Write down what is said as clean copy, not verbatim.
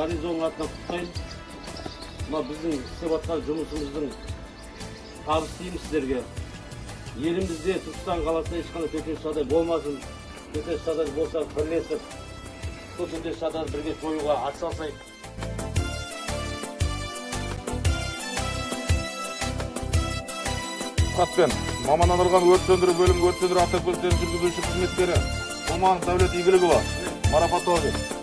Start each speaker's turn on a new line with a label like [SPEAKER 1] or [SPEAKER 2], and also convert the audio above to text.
[SPEAKER 1] гарнизонның атынан құттықтаймын. Мына біздің істеп жатқан жұмысымыздың табыс тілейміз сіздерге. Елімізде, Түркістан қаласында ешқандай төтенше жағдай болмасын. Төтенше жағдай болса бірлесіп, төтенше жағдайды бірге жоюға атсалысайық.
[SPEAKER 2] Қатпен мамандандырылған өрт сөндіру бөлімі өрт сөндіру автокөліктерін жүргізуші қызметкері Оманов Дәулет Игілікұлы марапатталды.